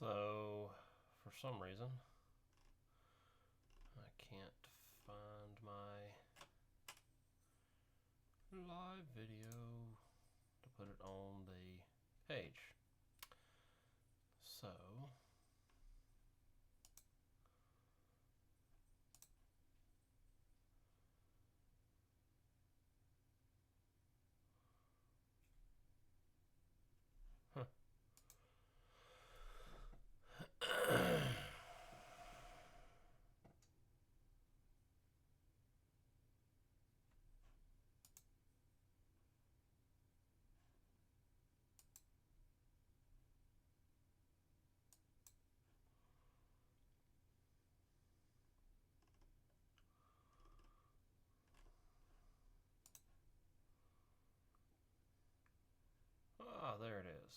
So, for some reason, I can't find my live video to put it on the page. So, huh. There it is.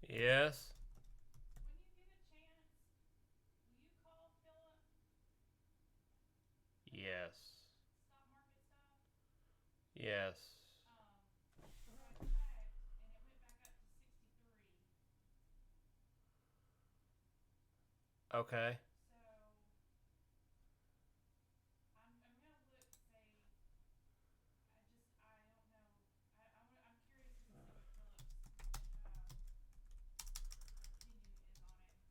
Yes. When you get a chance, will you call Philip about Yes. stock market stuff? Yes. So I checked and it went back up to 63. Okay. So I'm gonna look to say I don't know. I'm curious just to see what Philip's um, opinion is on it because I am sort of tempted just to go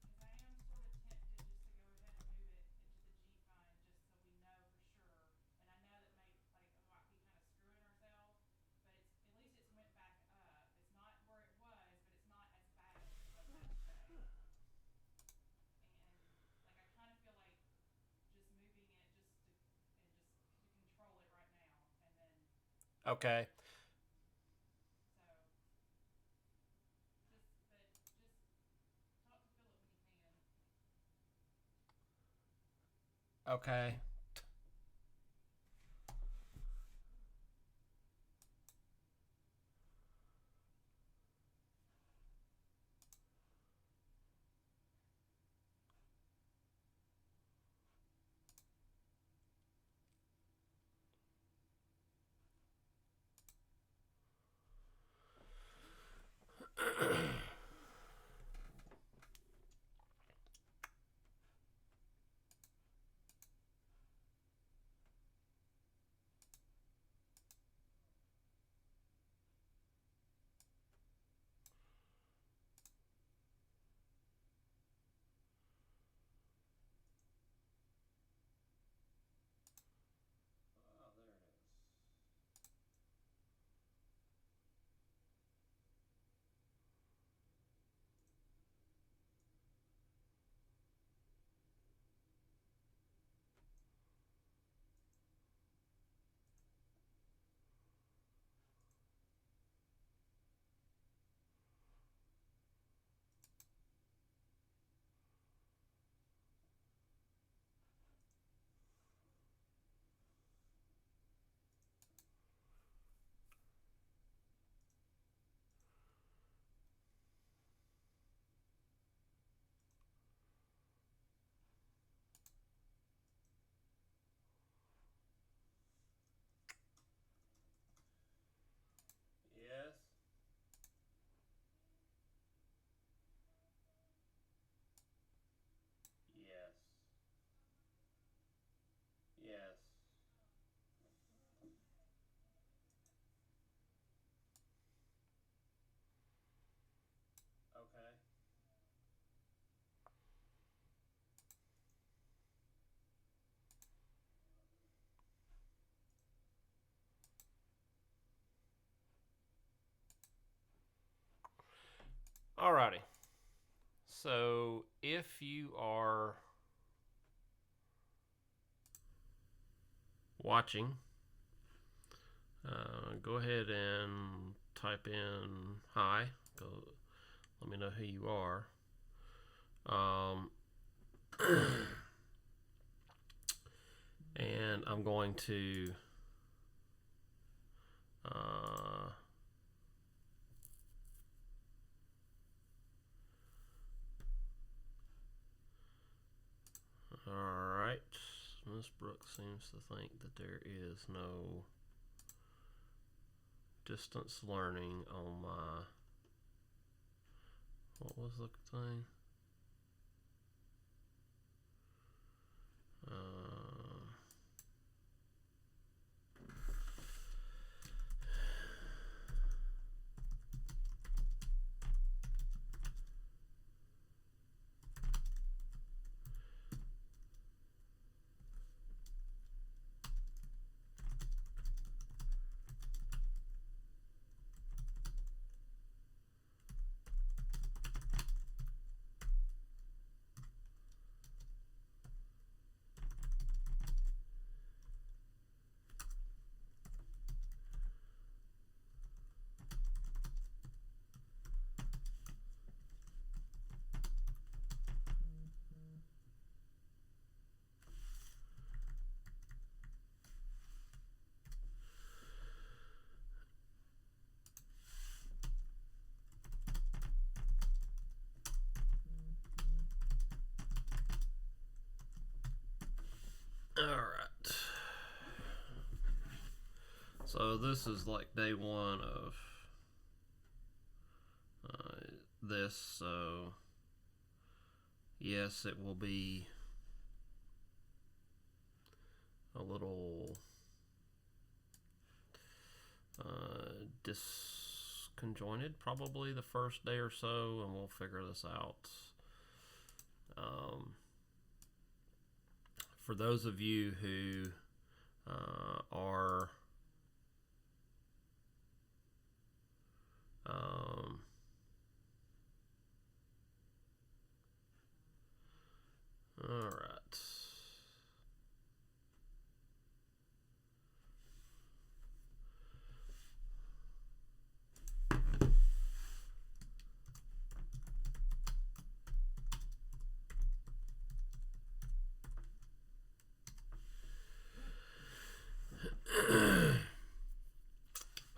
ahead and move it into the G fund just so we know for sure. And I know that we might be kind of screwing ourselves, but at least it's went back up. It's not where it was, but it's not as bad as it was yesterday. And like I kind of feel like just moving it just to control it right now, and then Okay. so just talk to Philip when you can. Okay. Alrighty. So if you are watching, go ahead and type in hi. Go. Let me know who you are. And I'm going to alright. Miss Brooks seems to think that there is no distance learning on my, what was the thing? Alright. So this is like day one of this, so yes, it will be a little disconjointed probably the first day or so, and we'll figure this out. For those of you who are all right.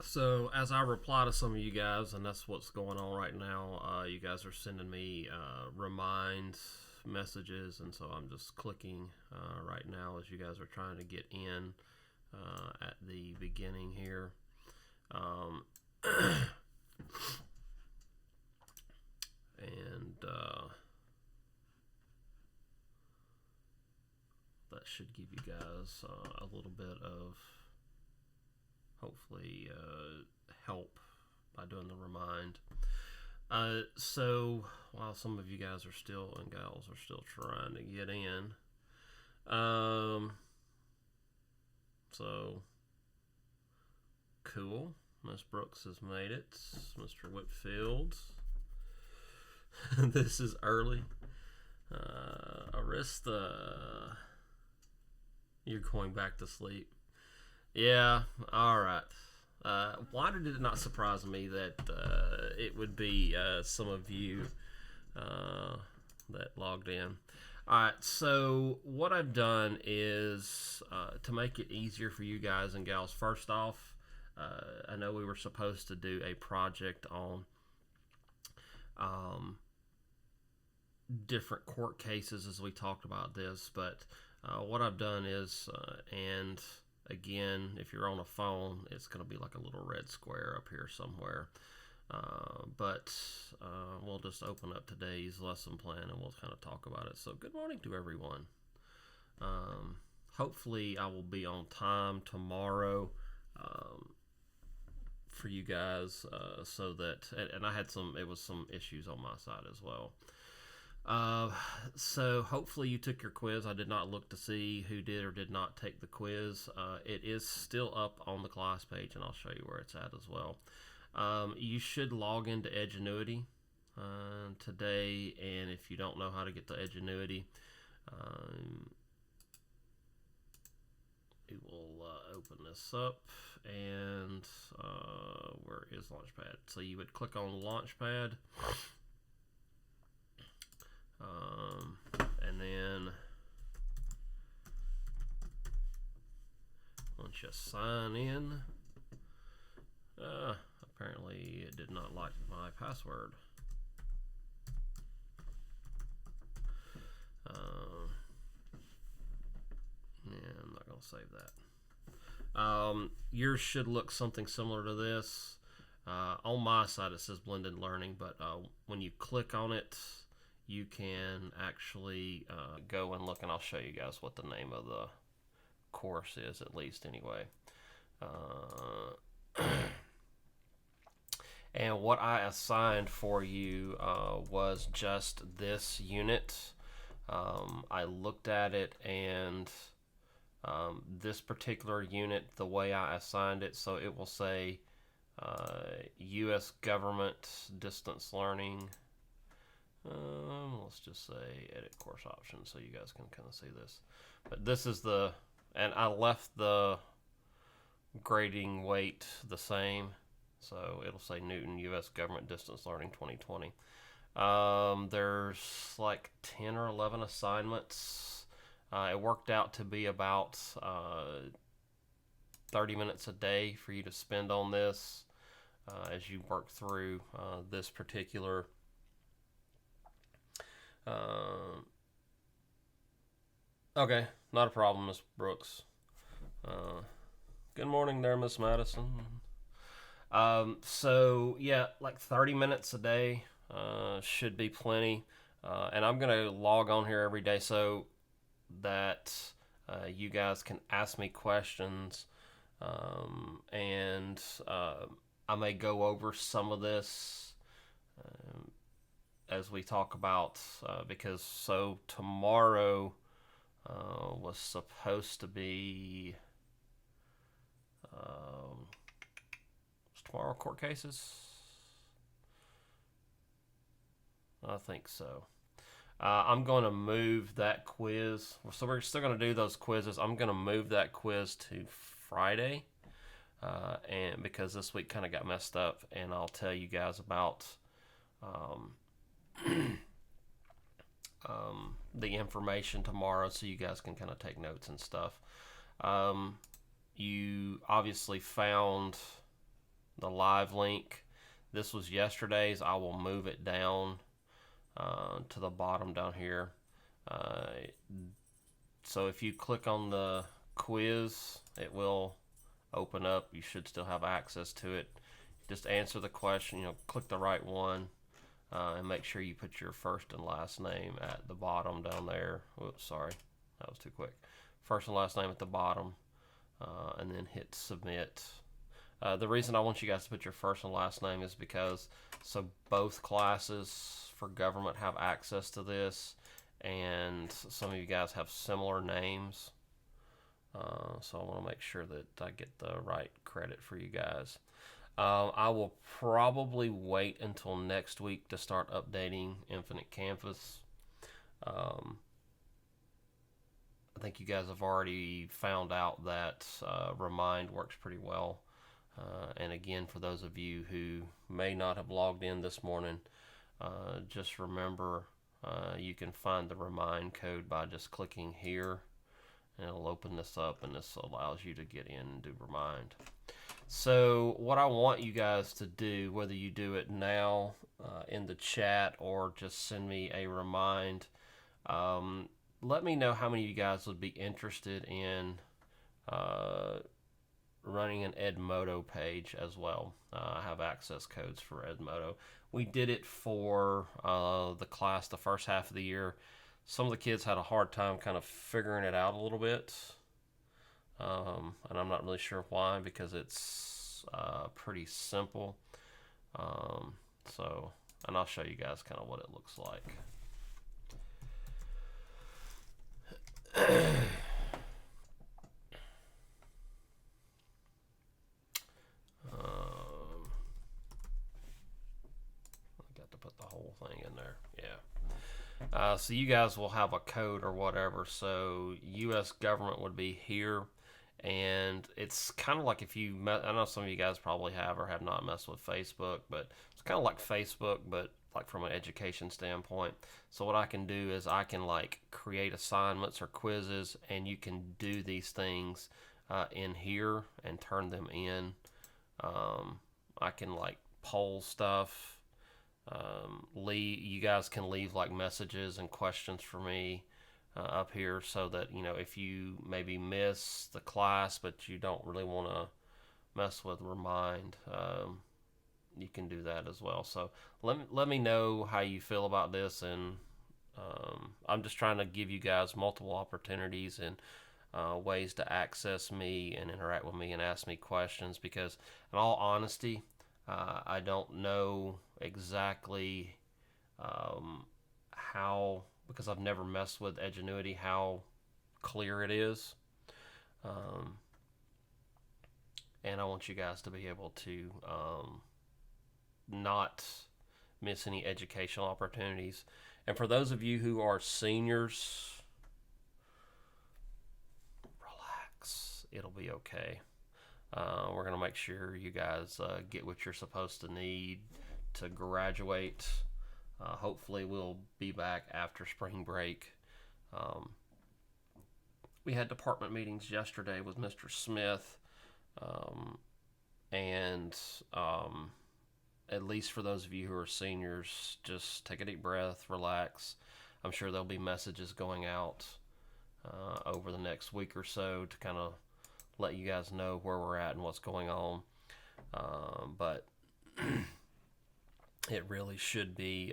So as I reply to some of you guys, and that's what's going on right now, you guys are sending me remind messages, and so I'm just clicking right now as you guys are trying to get in at the beginning here. And that should give you guys a little bit of hopefully help by doing the remind. So while some of you guys are still and gals are still trying to get in, so cool. Miss Brooks has made it. Mr. Whitfield. This is early. Arista, you're going back to sleep. Yeah, alright. Why did it not surprise me that it would be some of you that logged in? Alright, so what I've done is to make it easier for you guys and gals, first off, I know we were supposed to do a project on different court cases as we talked about this, but what I've done is, and again, if you're on a phone, it's going to be like a little red square up here somewhere. But we'll just open up today's lesson plan and we'll kind of talk about it. So good morning to everyone. Hopefully I will be on time tomorrow for you guys, so that, and I had some issues on my side as well. So hopefully you took your quiz. I did not look to see who did or did not take the quiz. It is still up on the class page, and I'll show you where it's at as well. You should log into Edgenuity. today, and if you don't know how to get to Edgenuity, we will open this up, and where is Launchpad? So you would click on Launchpad, and then once you sign in, apparently it did not like my password. Yeah, I'm not going to save that. Yours should look something similar to this. On my side it says Blended Learning, but when you click on it, you can actually go and look, and I'll show you guys what the name of the course is, at least anyway. And what I assigned for you was just this unit. I looked at it, and this particular unit, the way I assigned it, so it will say U.S. Government Distance Learning. Let's just say Edit Course Options so you guys can kind of see this. But this is the, and I left the grading weight the same. So it'll say Newton U.S. Government Distance Learning 2020. There's like 10 or 11 assignments. It worked out to be about 30 minutes a day for you to spend on this as you work through this particular okay, not a problem, Miss Brooks. Good morning there, Miss Madison. So yeah, like 30 minutes a day should be plenty. And I'm going to log on here every day so that you guys can ask me questions. And I may go over some of this as we talk about, because so tomorrow was supposed to be tomorrow court cases? I think so. I'm going to move that quiz. So we're still going to do those quizzes. I'm going to move that quiz to Friday, and because this week kind of got messed up, and I'll tell you guys about the information tomorrow so you guys can kind of take notes and stuff. You obviously found the live link. This was yesterday's. I will move it down to the bottom down here. So if you click on the quiz, it will open up. You should still have access to it. Just answer the question, click the right one, and make sure you put your first and last name at the bottom down there. Whoops, sorry, that was too quick. First and last name at the bottom, and then hit submit. The reason I want you guys to put your first and last name is because so both classes for government have access to this, and some of you guys have similar names. So I want to make sure that I get the right credit for you guys. I will probably wait until next week to start updating Infinite Campus. I think you guys have already found out that Remind works pretty well. And again, for those of you who may not have logged in this morning, just remember you can find the Remind code by just clicking here, and it'll open this up, and this allows you to get in and do Remind. So what I want you guys to do, whether you do it now in the chat or just send me a remind, let me know how many of you guys would be interested in running an Edmodo page as well. I have access codes for Edmodo. We did it for the class the first half of the year. Some of the kids had a hard time kind of figuring it out a little bit. And I'm not really sure why, because it's pretty simple. And I'll show you guys kind of what it looks like. I got to put the whole So you guys will have a code or whatever. So U.S. government would be here, and it's kind of like if you I know some of you guys probably have or have not messed with Facebook, but it's kind of like Facebook, but like from an education standpoint. So what I can do is I can like create assignments or quizzes, and you can do these things in here and turn them in. I can like poll stuff. You guys can leave like messages and questions for me up here, so that if you maybe miss the class but you don't really want to mess with Remind, you can do that as well. So let me know how you feel about this, and I'm just trying to give you guys multiple opportunities and ways to access me and interact with me and ask me questions, because in all honesty, I don't know exactly how, because I've never messed with Edgenuity, how clear it is. And I want you guys to be able to not miss any educational opportunities. And for those of you who are seniors, relax. It'll be okay. We're going to make sure you guys get what you're supposed to need to graduate. Hopefully we'll be back after spring break. We had department meetings yesterday with Mr. Smith, and at least for those of you who are seniors, just take a deep breath, relax. I'm sure there'll be messages going out over the next week or so to kind of let you guys know where we're at and what's going on. But it really should be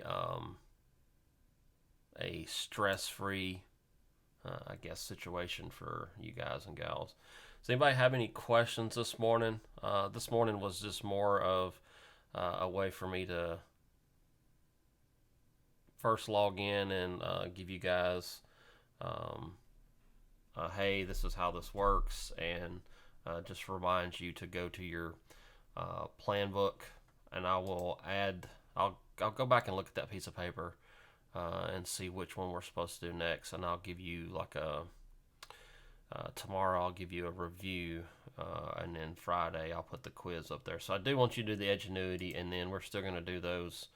a stress-free, I guess, situation for you guys and gals. Does anybody have any questions this morning? This morning was just more of a way for me to first log in and give you guys, hey, this is how this works, and just remind you to go to your plan book, and I'll go back and look at that piece of paper and see which one we're supposed to do next, and I'll give you like tomorrow I'll give you a review, and then Friday I'll put the quiz up there. So I do want you to do the Edgenuity, and then we're still going to do those.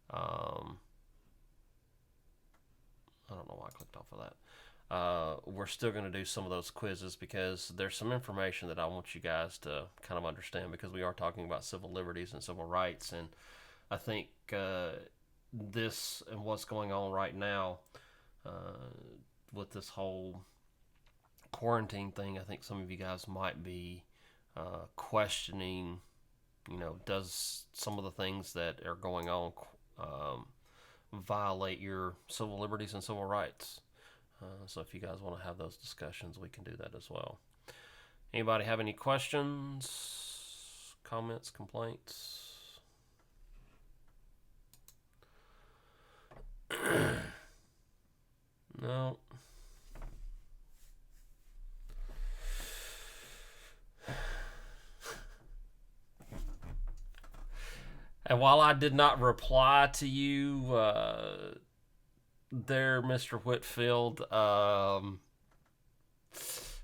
I don't know why I clicked off of that. We're still going to do some of those quizzes, because there's some information that I want you guys to kind of understand, because we are talking about civil liberties and civil rights, and I think this and what's going on right now with this whole quarantine thing, I think some of you guys might be questioning, does some of the things that are going on violate your civil liberties and civil rights? So if you guys want to have those discussions, we can do that as well. Anybody have any questions, comments, complaints? No. And while I did not reply to you there, Mr. Whitfield,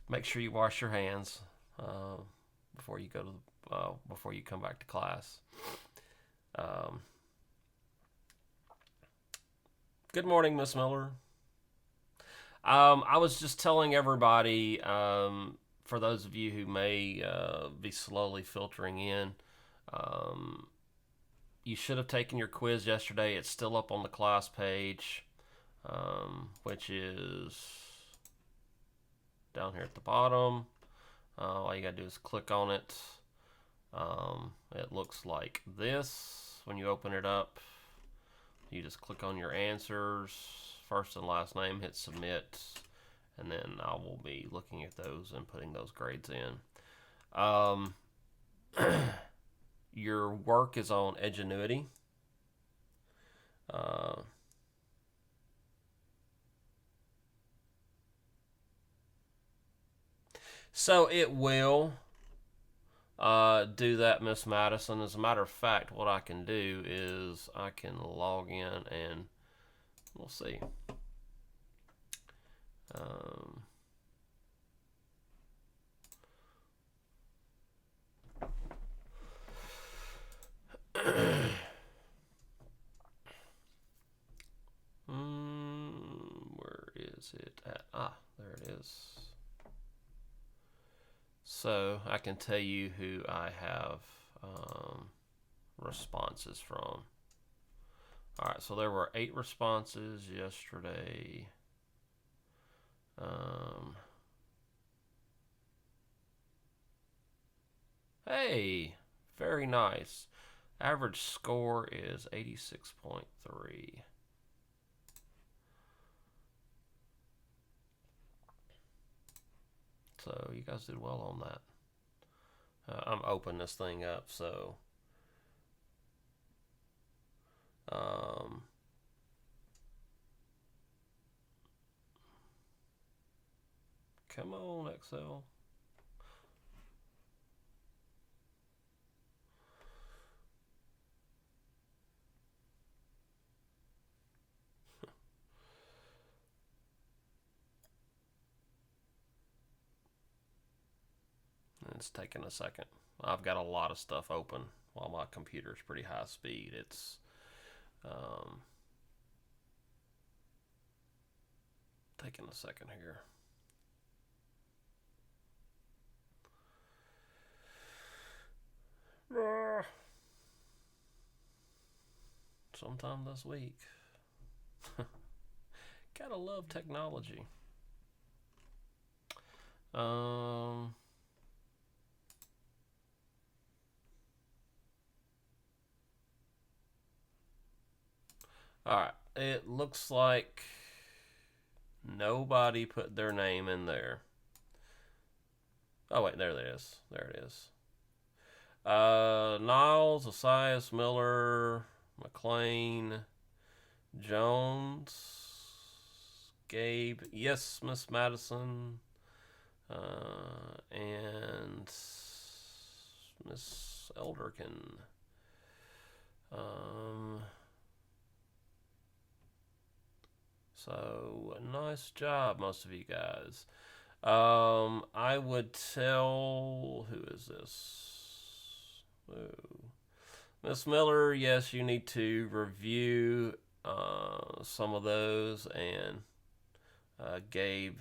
make sure you wash your hands before you go to before you come back to class. Good morning, Miss Miller. I was just telling everybody, for those of you who may be slowly filtering in, you should have taken your quiz yesterday. It's still up on the class page, which is down here at the bottom. All you gotta do is click on it. It looks like this. When you open it up, you just click on your answers, first and last name, hit submit, and then I will be looking at those and putting those grades in. Your work is on Edgenuity. So it will do that, Miss Madison. As a matter of fact, what I can do is I can log in and We'll see. Um, where is it at? Ah, there it is. So I can tell you who I have responses from. Alright, so there were 8 responses yesterday. Hey, very nice. Average score is 86.3. So you guys did well on that. I'm opening this thing up, so come on, Excel. It's taking a second. I've got a lot of stuff open while my computer's pretty high speed. It's taking a second here. Sometime this week. Gotta love technology. Alright, it looks like nobody put their name in there. Oh wait, there it is. There it is. Niles, Asias, Miller, McLean, Jones, Gabe, yes, Miss Madison, and Miss Elderkin. So nice job, most of you guys. I would tell, who is this? Ooh. Miss Miller, yes, you need to review some of those, and Gabe,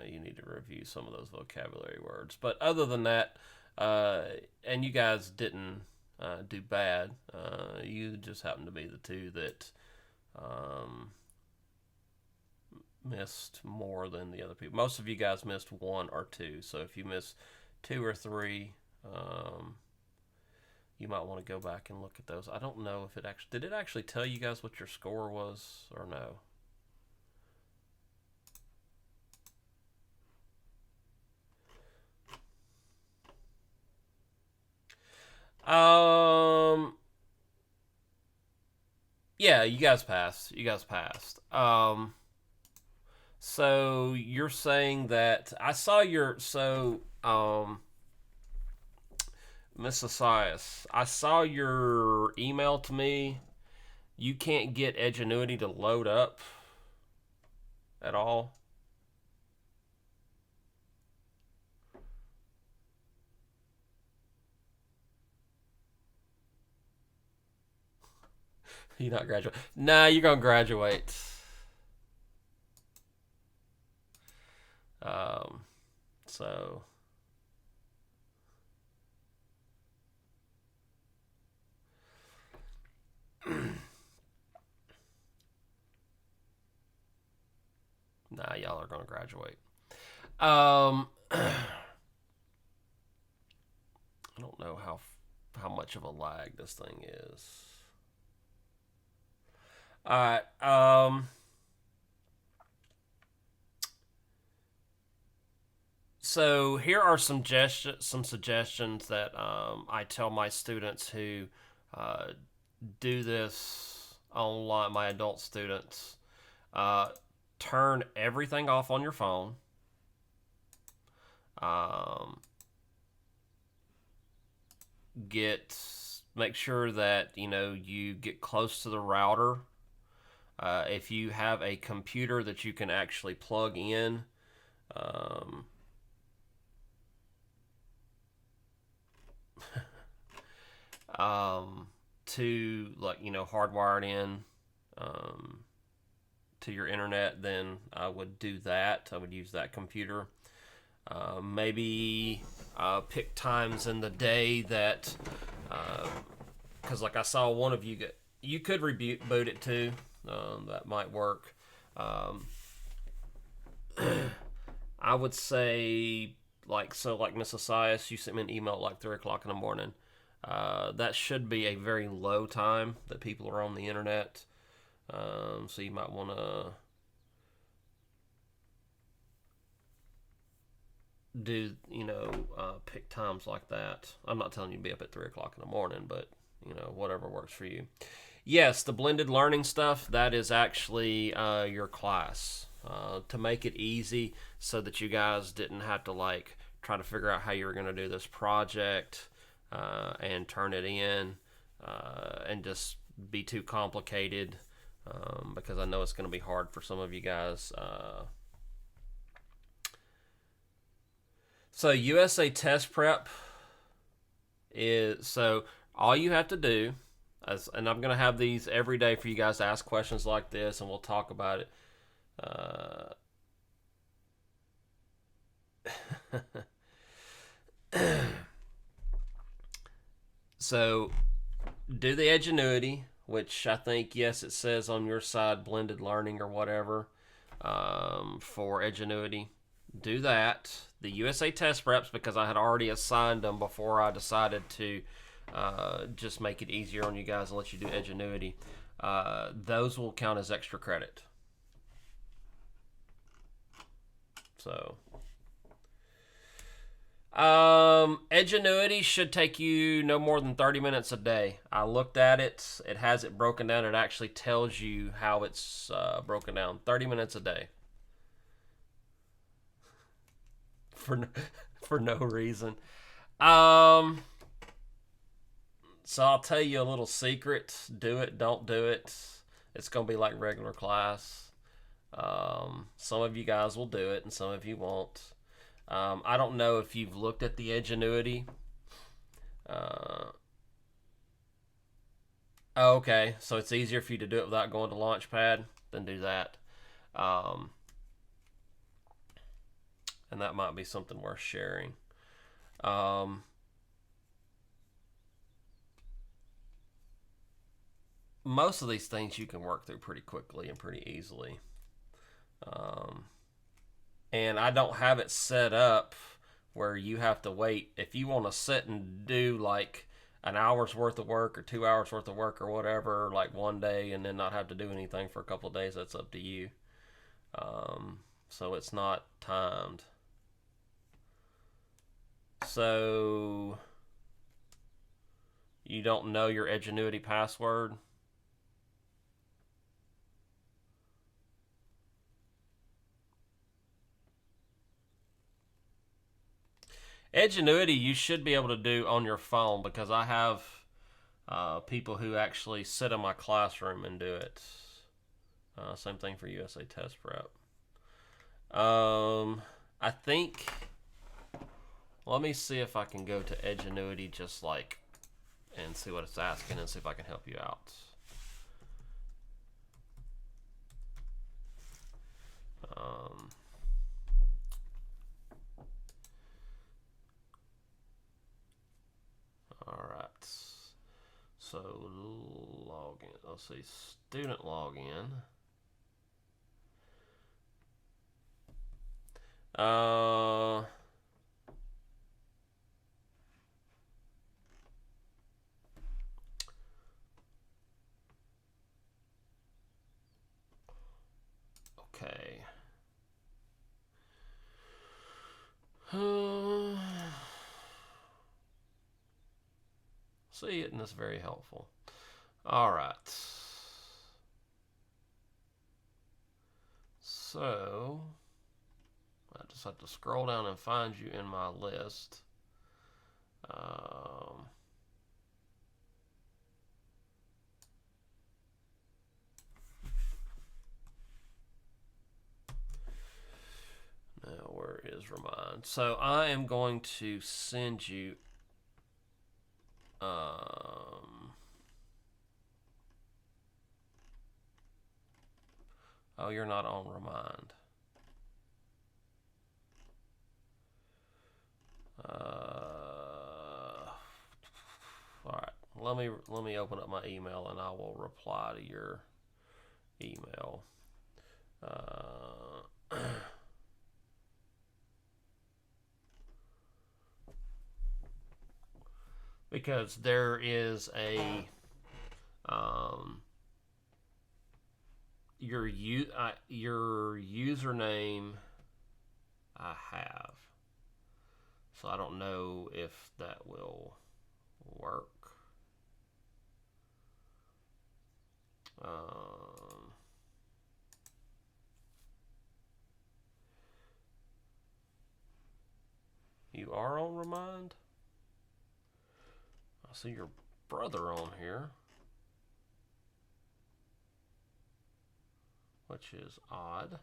you need to review some of those vocabulary words. But other than that, and you guys didn't do bad. You just happen to be the two that missed more than the other people. Most of you guys missed 1 or 2. So if you miss 2 or 3, you might want to go back and look at those. I don't know if it actually did it actually tell you guys what your score was or no. Yeah, you guys passed. You guys passed. So you're saying that I saw your Miss Asias, I saw your email to me. You can't get Edgenuity to load up at all. You not graduate? Nah, you're gonna graduate. So nah, y'all are gonna graduate. I don't know how much of a lag this thing is. All right. So here are some suggestions that I tell my students who do this online. My adult students, turn everything off on your phone. Make sure that you get close to the router. If you have a computer that you can actually plug in, um, to, like, hardwired in, um, to your internet, then I would do that. I would use that computer. Maybe pick times in the day that, because like I saw one of you get, you could reboot it too. That might work. Um, I would say, like, Miss Asias, you sent me an email at like 3 o'clock in the morning. That should be a very low time that people are on the internet. So you might want to do, pick times like that. I'm not telling you to be up at 3 o'clock in the morning, but whatever works for you. Yes, the blended learning stuff, that is actually your class. To make it easy so that you guys didn't have to, like, try to figure out how you were going to do this project and turn it in and just be too complicated, because I know it's going to be hard for some of you guys. So USA Test Prep is, so all you have to do, and I'm going to have these every day for you guys to ask questions like this, and we'll talk about it. So do the Edgenuity, which I think, yes, it says on your side blended learning or whatever, for Edgenuity. Do that. The USA Test Preps, because I had already assigned them before I decided to just make it easier on you guys and let you do Edgenuity. Those will count as extra credit. So, Edgenuity should take you no more than 30 minutes a day. I looked at it. It has it broken down. It actually tells you how it's broken down. 30 minutes a day. For no reason. So I'll tell you a little secret. Do it, don't do it. It's going to be like regular class. Some of you guys will do it and some of you won't. I don't know if you've looked at the Edgenuity. Okay, so it's easier for you to do it without going to Launchpad. Then do that. And that might be something worth sharing. Most of these things you can work through pretty quickly and pretty easily. And I don't have it set up where you have to wait. If you want to sit and do like an hour's worth of work or 2 hours worth of work or whatever, like one day, and then not have to do anything for a couple of days, that's up to you. So it's not timed. So you don't know your Edgenuity password? Edgenuity you should be able to do on your phone, because I have people who actually sit in my classroom and do it. Same thing for USA Test Prep. I think, let me see if I can go to Edgenuity just like and see what it's asking and see if I can help you out. All right. So login. Let's see, student login. Okay. See, isn't this very helpful? All right. So I just have to scroll down and find you in my list. is remind. So I am going to send you. Oh, you're not on remind. All right. Let me open up my email and I will reply to your email. Because there is a your username I have, so I don't know if that will work. You are on Remind? I see your brother on here, which is odd.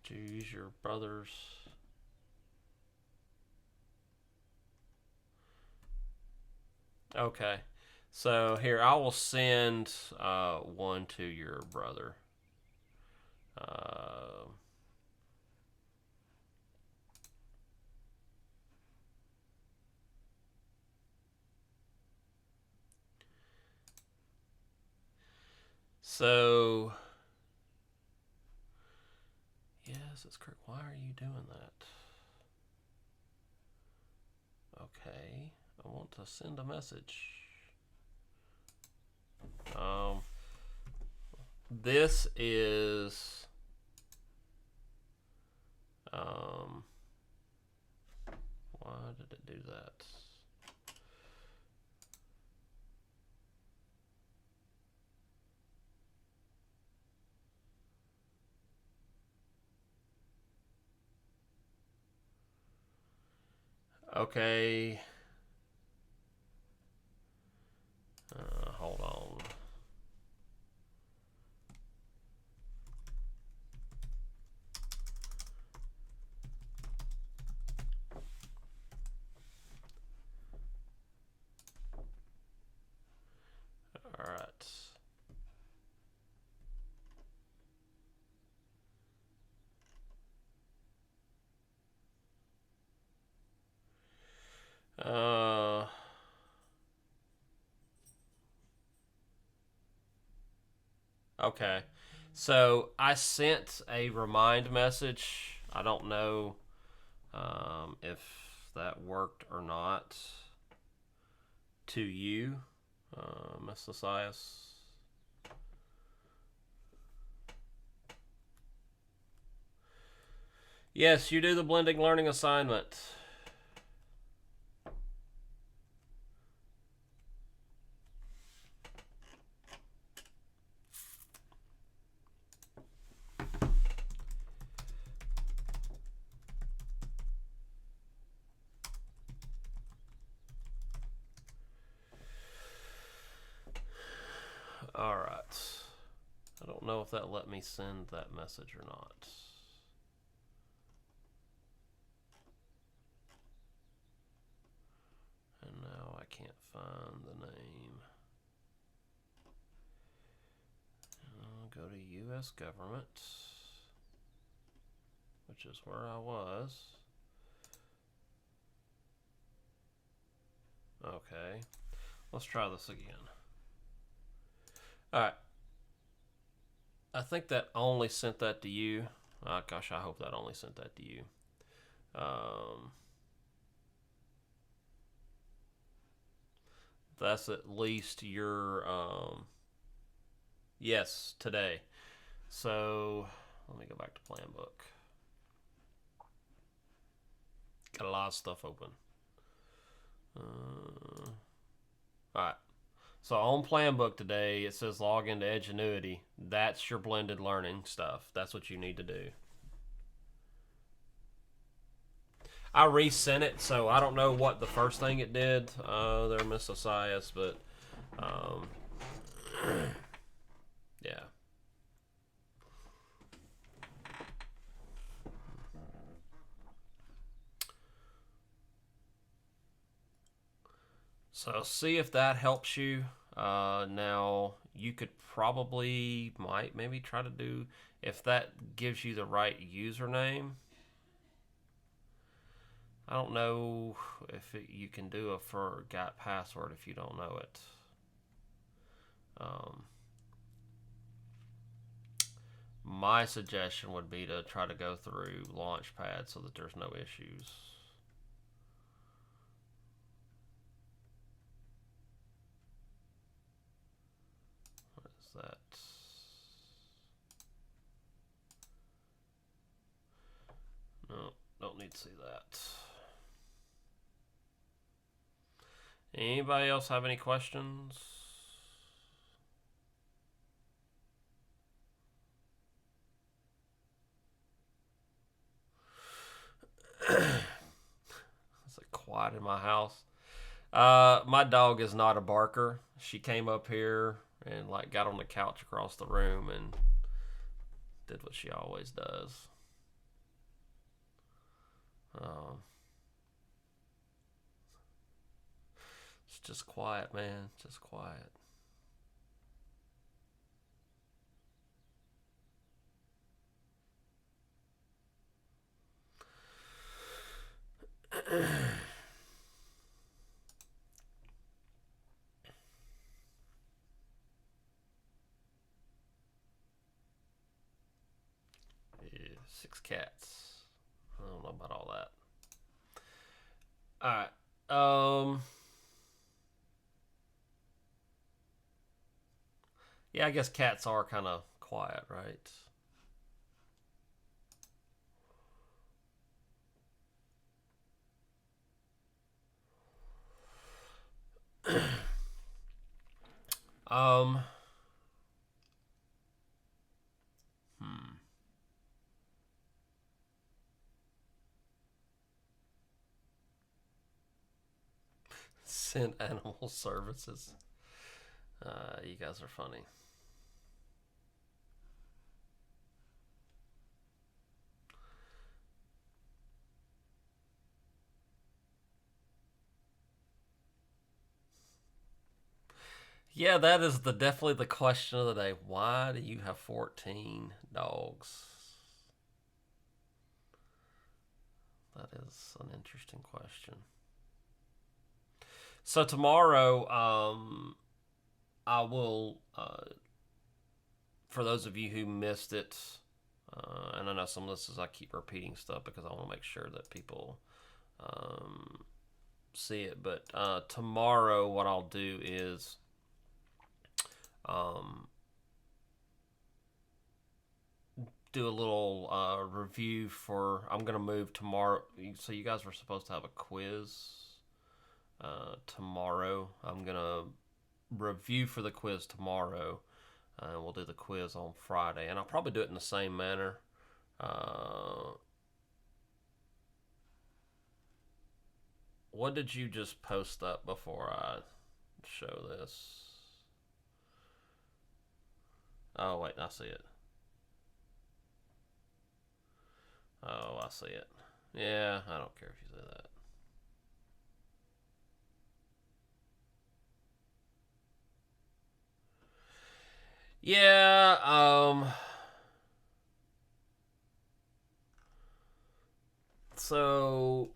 Choose your brother's. Okay. So here, I will send one to your brother. So, yes, it's correct. Why are you doing that? Okay, I want to send a message. This is why did it do that? Okay. Hold on. All right. Okay. So I sent a remind message. I don't know if that worked or not to you, Ms. Lasias. Yes, you do the blending learning assignment. All right. I don't know if that let me send that message or not. And now I can't find the name. I'll go to U.S. government, which is where I was. Okay. Let's try this again. All right. I think that only sent that to you. Oh, gosh, I hope that only sent that to you. That's at least your yes, today. So let me go back to plan book. Got a lot of stuff open. Alright. So on plan book today, it says log into Edgenuity. That's your blended learning stuff. That's what you need to do. I resent it, so I don't know what the first thing it did there, Miss Osias, but um, yeah. So see if that helps you. Now you could probably might maybe try to do if that gives you the right username. I don't know if you can do a forgot password if you don't know it. Um, my suggestion would be to try to go through Launchpad so that there's no issues. What is that? No, don't need to see that. Anybody else have any questions? It's like quiet in my house. My dog is not a barker. She came up here and like got on the couch across the room and did what she always does. Um, it's just quiet, man. Just quiet. Yeah, 6 cats. I don't know about all that. All right. Yeah, I guess cats are kind of quiet, right? Um. Hmm. Send animal services. You guys are funny. Yeah, that is definitely the question of the day. Why do you have 14 dogs? That is an interesting question. So tomorrow, I will. For those of you who missed it, and I know some of this is I keep repeating stuff because I want to make sure that people see it. But tomorrow, what I'll do is um, do a little review for. I'm gonna move tomorrow. So you guys were supposed to have a quiz tomorrow. I'm gonna review for the quiz tomorrow. We'll do the quiz on Friday, and I'll probably do it in the same manner. What did you just post up before I show this? Oh wait, I see it. Oh, I see it. Yeah, I don't care if you say that. Yeah, so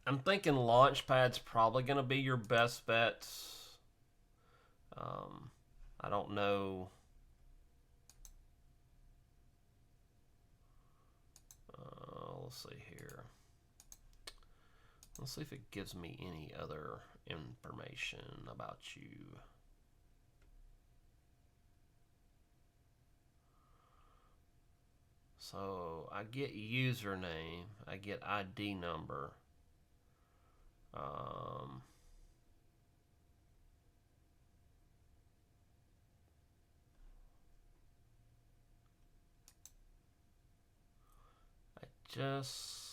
I'm thinking Launchpad's probably going to be your best bet. Um, I don't know. Let's see here. Let's see if it gives me any other information about you. So I get username, I get ID number. Um, just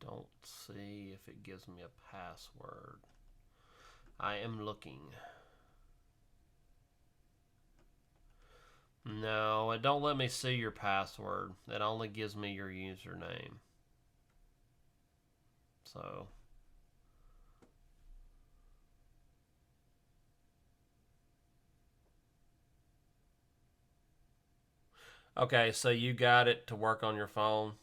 don't see if it gives me a password. I am looking. No, it don't let me see your password. It only gives me your username. So okay, so you got it to work on your phone.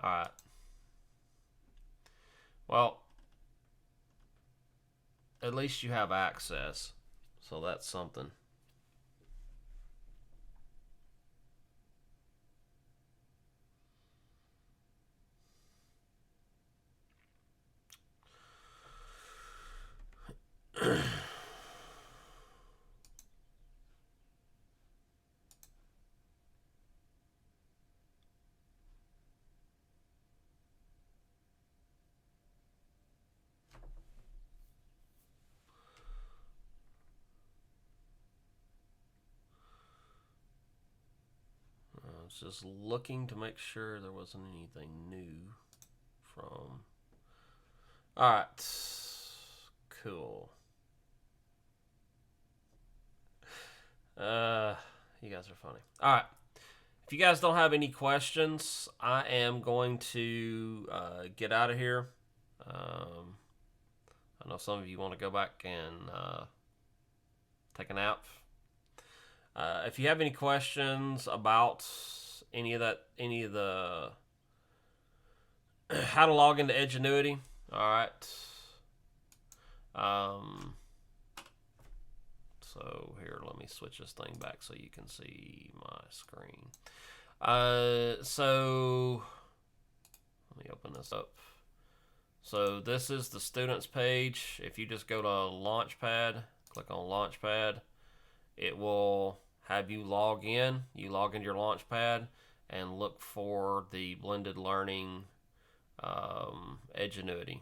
All right. Well, at least you have access. So that's something. I was just looking to make sure there wasn't anything new from. All right. Cool. You guys are funny. All right. If you guys don't have any questions, I am going to get out of here. I know some of you want to go back and take a nap. If you have any questions about any of the how to log into Edgenuity, all right. So here, let me switch this thing back so you can see my screen. So let me open this up. So this is the students page. If you just go to Launchpad, click on Launchpad, it will have you log in. You log into your Launchpad and look for the blended learning Edgenuity.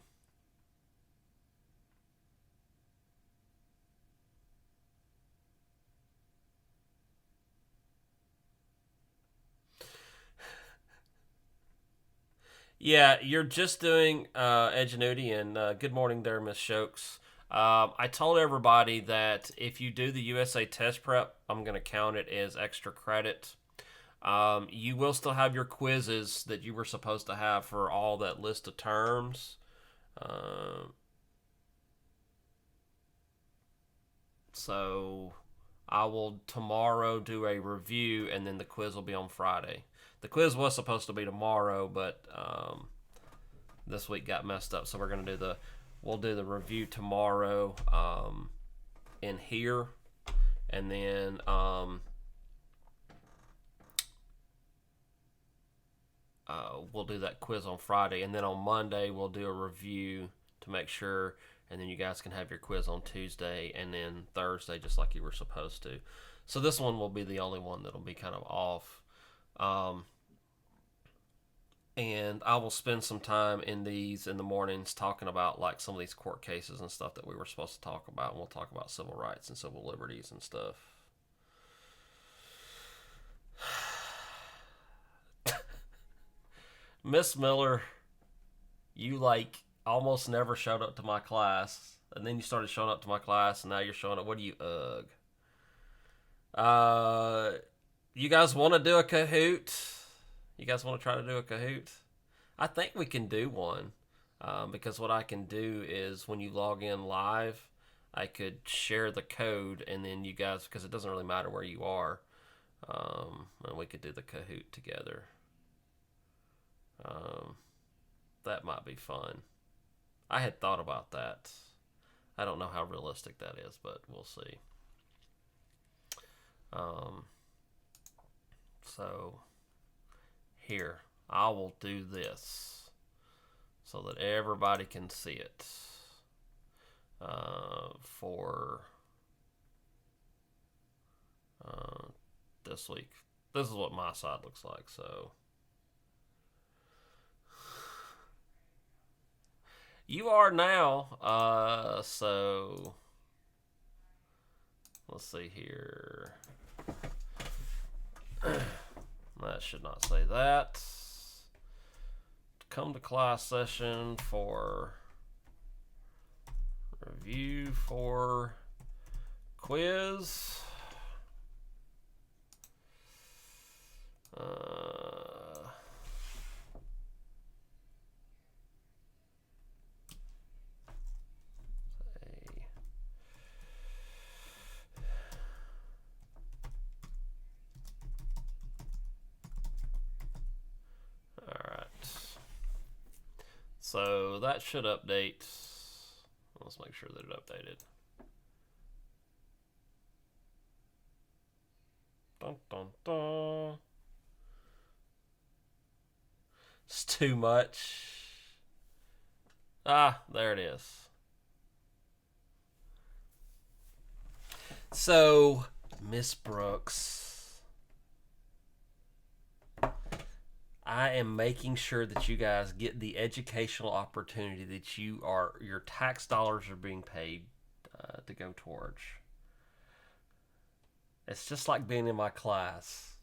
Yeah, you're just doing Edgenuity, and good morning there, Miss Shokes. I told everybody that if you do the USA test prep, I'm going to count it as extra credit. You will still have your quizzes that you were supposed to have for all that list of terms. So I will tomorrow do a review, and then the quiz will be on Friday. The quiz was supposed to be tomorrow, but this week got messed up. So we'll do the review tomorrow in here, and then we'll do that quiz on Friday, and then on Monday we'll do a review to make sure, and then you guys can have your quiz on Tuesday, and then Thursday just like you were supposed to. So this one will be the only one that'll be kind of off. And I will spend some time in these in the mornings talking about like some of these court cases and stuff that we were supposed to talk about, and we'll talk about civil rights and civil liberties and stuff. Miss Miller, you like almost never showed up to my class, and then you started showing up to my class, and now you're showing up. What do you you guys want to do a Kahoot? You guys want to try to do a Kahoot? I think we can do one because what I can do is when you log in live, I could share the code, and then you guys, because it doesn't really matter where you are, and we could do the Kahoot together. That might be fun. I had thought about that. I don't know how realistic that is, but we'll see. So here, I will do this so that everybody can see it for this week. This is what my side looks like. So You are now. So let's see here. That should not say that. Come to class session for review for quiz. So that should update. Let's make sure that it updated. Dun, dun, dun. It's too much. Ah, there it is. So, Miss Brooks, I am making sure that you guys get the educational opportunity that your tax dollars are being paid to go towards. It's just like being in my class.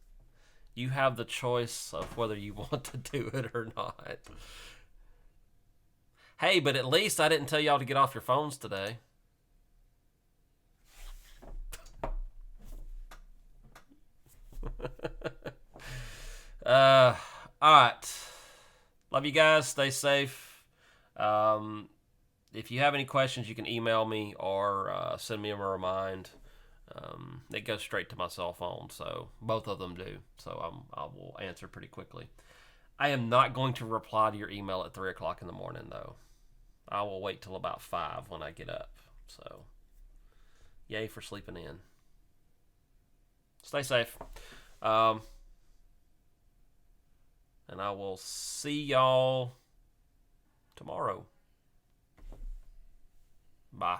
You have the choice of whether you want to do it or not. Hey, but at least I didn't tell y'all to get off your phones today. All right. Love you guys. Stay safe. If you have any questions, you can email me or send me a remind. It goes straight to my cell phone, so both of them do. So I will answer pretty quickly. I am not going to reply to your email at 3 o'clock in the morning, though. I will wait till about 5 when I get up. So, yay for sleeping in. Stay safe. And I will see y'all tomorrow. Bye.